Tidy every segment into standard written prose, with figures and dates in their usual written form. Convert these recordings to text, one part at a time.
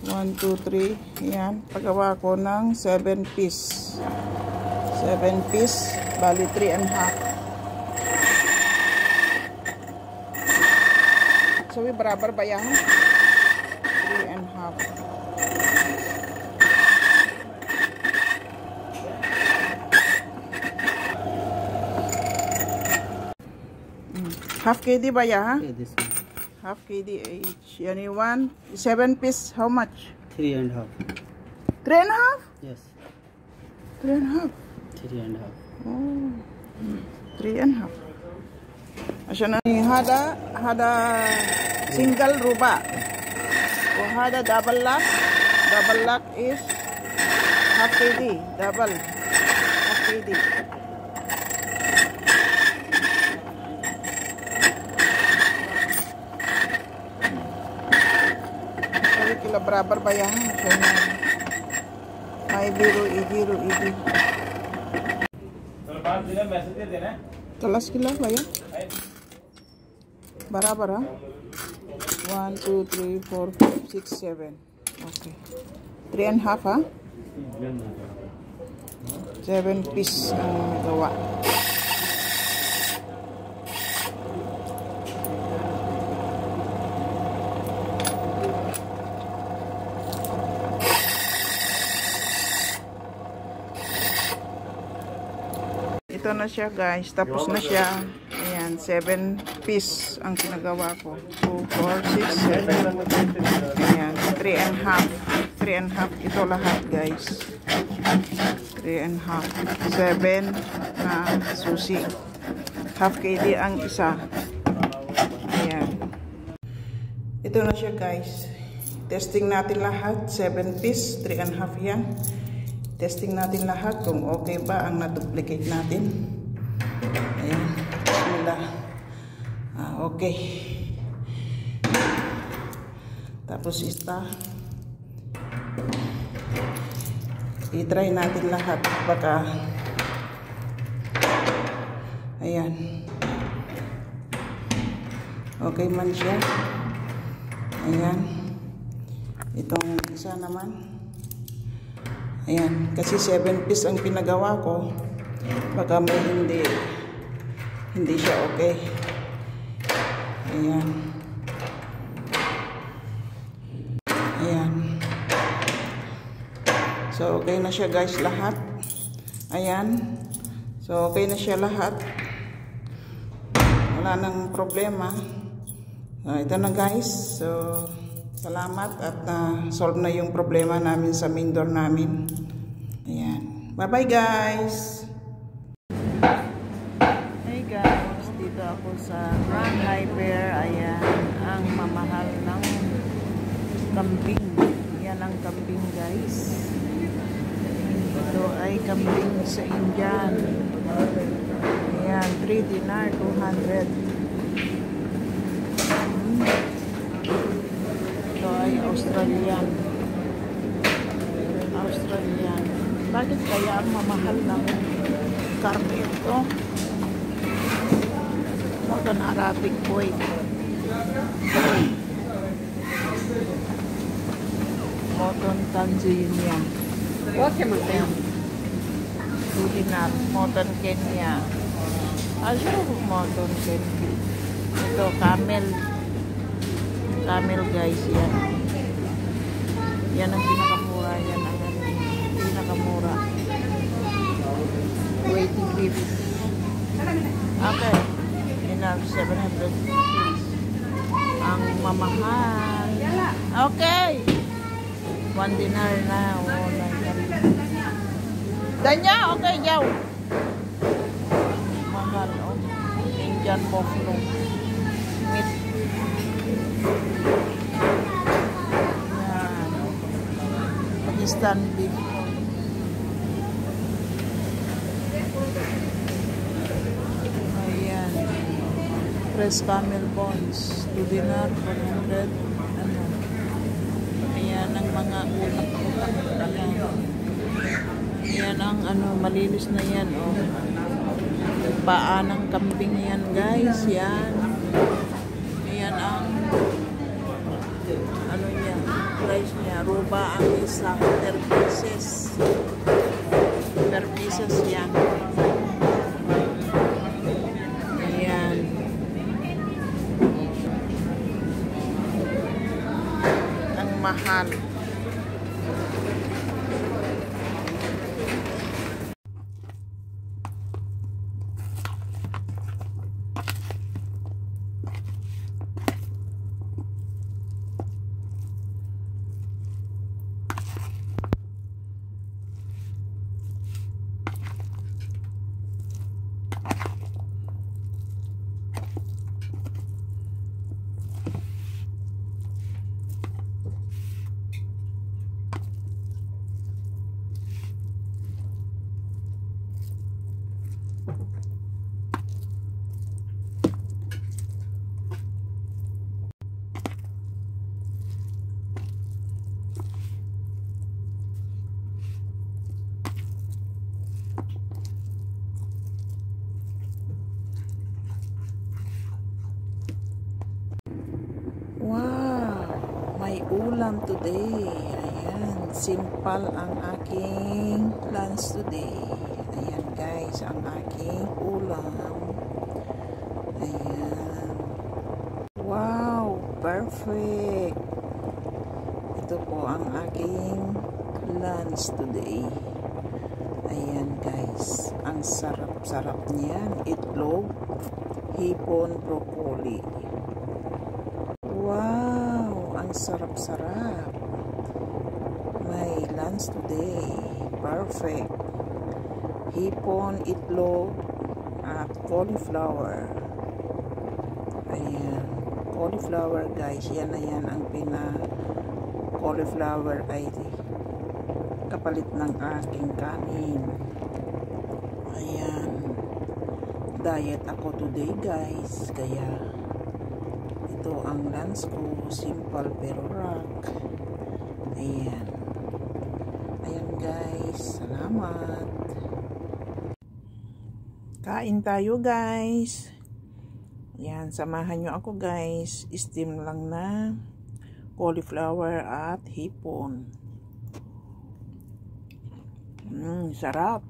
1, 2, 3. Yan. Pagawa ko ng 7 piece. 7 piece. Bali 3.5. So, berabar ba yan? 3.5. Half KD ba yan? Yeah, this one. Half KD each. Yani 7 piece, how much? 3.5. 3.5? Yes. 3.5. 3.5. Oh. 3.5. Asya na hada single ruba. O hada double lock. Double lock is half KD. Double. Half KD. Kila berabar bayang may biru igiru igi telas kila bayang berabar ha 1 2 3 4 5 6 7 okay 3.5 ha 7 piece ang gawa. Ito na siya guys, tapos na siya. Ayan, 7 piece ang pinagawa ko. 2, 4, 6, 7. Ayan, 3.5. 3.5 ito lahat guys. 3.5. 7 na susi. Half KD ang isa. Ayan. Ito na siya guys. Testing natin lahat. 7 piece, 3.5 yan. Testing natin lahat kung okay ba ang na-duplicate natin. Ayan. Bismillah. Okay. Tapos i-try natin lahat. Baka ayan. Okay man siya. Ayan. Itong isa naman. Ayan, kasi 7 piece ang pinagawa ko. Baka may hindi siya okay. Ayan. Ayan. So, okay na siya guys lahat. Ayan. So, okay na siya lahat. Wala nang problema. Ito na guys. So, salamat at solve na yung problema namin sa main door namin. Ayan. Bye-bye guys! Hey guys! Dito ako sa Grand Hyper. Ayan. Ang mamahal ng kambing. Yan ang kambing guys. Ito ay kambing sa Indian. Ayan. 3 dinar, 200. Australian. Bakit kaya ang mamahal ng karne ito? Modern Arabic Kuwait. Modern Tanzania. Suriname. Modern Kenya. Modern Kenya. Ito camel. Camel guys yan. Yan ang pinakamura. Yan ang pinakamura. Waiting beef. Okay. Enough. 700 rupees. Ang mamahal. Okay. 1 dinar na. Oh, Danya, okay, jaw. Mahal. Oh. Indian buffalo. Meat. Pakistan beef. Ayan. Fresh camel bones. 2 dinar, 400. Ano. Ayan ang mga utak-utak. Ayan ang ano, malinis na yan. Oh. Paa ng kambing yan guys. Yan. Ayan ang ano niya. price niya. Ruba ang isa. Per pieces. Per pieces yan. Ayan. Ang mahal. Wow, may ulam today. Ayan, simple ang aking lunch today. Ayan guys, ang aking ulam. Ayan. Wow, perfect. Ito po ang aking lunch today. Ayan guys, ang sarap-sarap niyan. Itlog, hipon, broccoli. Wow, ang sarap-sarap. May lunch today. Perfect. Hipon, itlog, at cauliflower. Ayan. Cauliflower guys. Yan na yan ang cauliflower ay kapalit ng aking kanin. Ayan. Diet ako today guys. Kaya ito ang lunch ko, simple pero rock. Ayan. Ayan guys, salamat. Kain tayo guys. Ayan, samahan nyo ako guys. Steam lang na cauliflower at hipon. Sarap.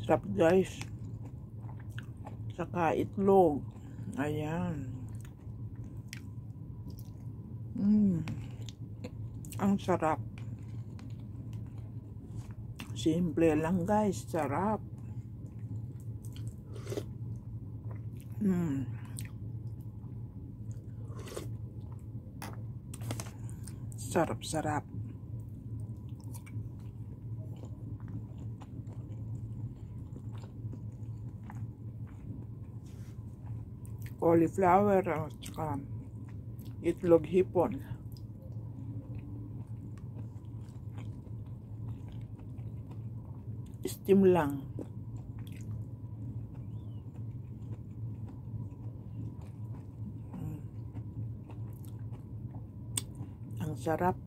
Sarap guys. Saka itlog. Ayan. Ang sarap. Simple lang guys, sarap. Sarap-sarap. Cauliflower at saka itlog hipon. Steam lang. Ang sarap.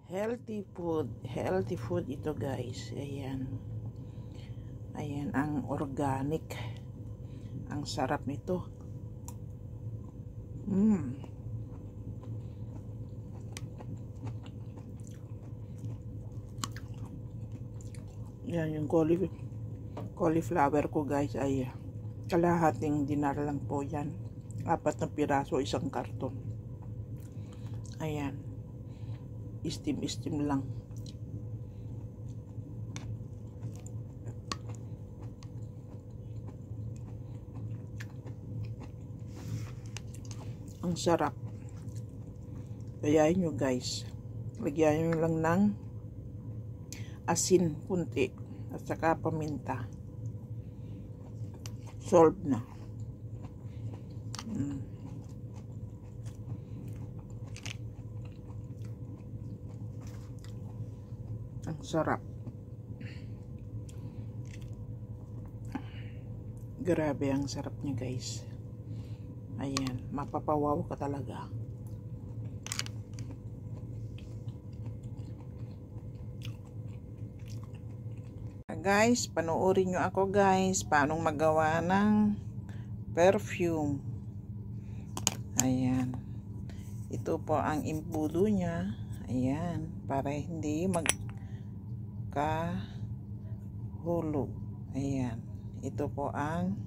Healthy food ito guys. Ayan. Ayan ang organic. Ang sarap nito. Yan yung cauliflower ko guys ay kalahating dinar lang po yan. 4 na piraso, isang karton. Ayan. Steam lang. Ang sarap. Kayain nyo guys. Lagyan nyo lang ng asin kunti at saka paminta. Solve na. Ang sarap. Grabe ang sarap niya guys. Ayan, mapapawaw ka talaga. Guys, panoorin nyo ako guys paano magawa ng perfume. Ayan. Ito po ang imbudo niya. Ayan, para hindi magkahulog. Ayan, ito po ang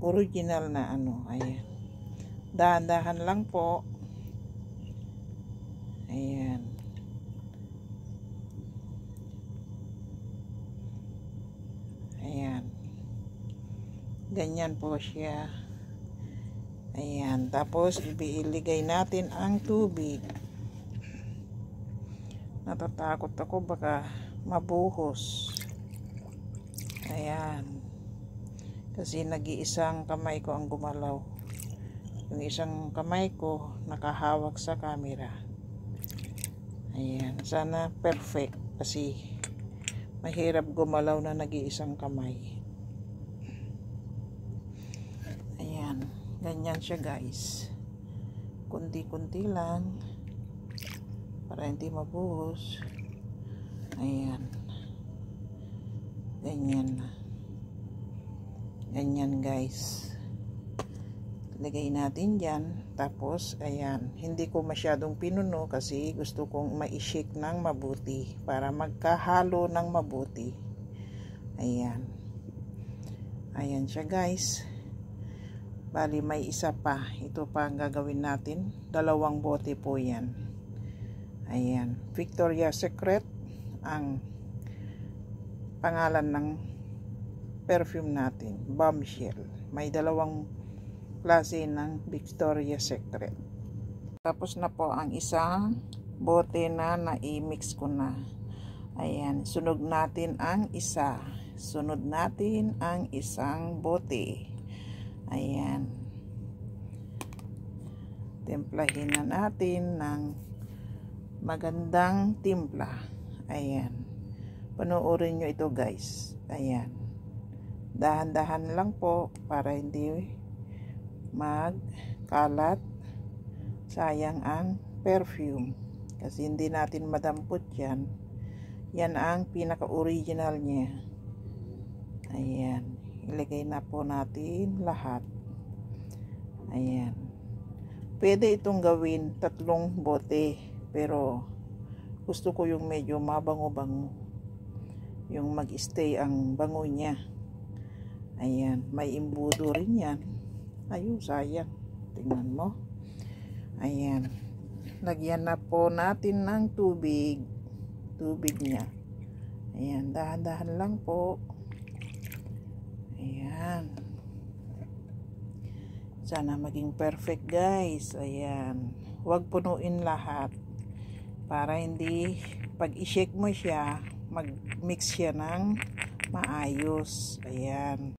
original na ano. Ayan, dahan-dahan lang po. Ayan. Ayan. Ganyan po siya. Ayan, tapos iligay natin ang tubig. Natatakot ako baka mabuhos. Ayan. Kasi nag-iisang kamay ko ang gumalaw. Yung isang kamay ko nakahawak sa camera. Ayan, sana perfect kasi mahirap gumalaw na nag-iisang kamay. Ganyan siya guys, kunti-kunti lang para hindi mabuhos. Ayan, ganyan guys, lagay natin dyan. Tapos ayan, hindi ko masyadong pinuno kasi gusto kong ma-shake ng mabuti para magkahalo ng mabuti. Ayan siya guys. Bali may isa pa, ito pa ang gagawin natin, 2 bote po yan. Ayan, Victoria's Secret ang pangalan ng perfume natin, Bombshell. May 2 klase ng Victoria's Secret. Tapos na po ang isang bote na na-mix ko na. Ayan, sunod natin ang isang bote. Ayan, templahin na natin ng magandang timpla. Ayan, panoorin nyo ito guys. Ayan, dahan-dahan lang po para hindi magkalat. Sayang ang perfume kasi hindi natin madampot yan. Yan ang pinaka-original niya. Ayan, ilagay na po natin lahat. Ayan, pwede itong gawin 3 bote, pero gusto ko yung medyo mabango-bango, yung mag-stay ang bango niya. Ayan, may imbudo rin yan. Ayun, sayang, tingnan mo. Ayan, lagyan na po natin ng tubig niya. Ayan, dahan-dahan lang po. Ayan, sana maging perfect guys. Ayan, huwag punuin lahat para hindi pag i-shake mo siya mag-mix siya ng maayos. Ayan.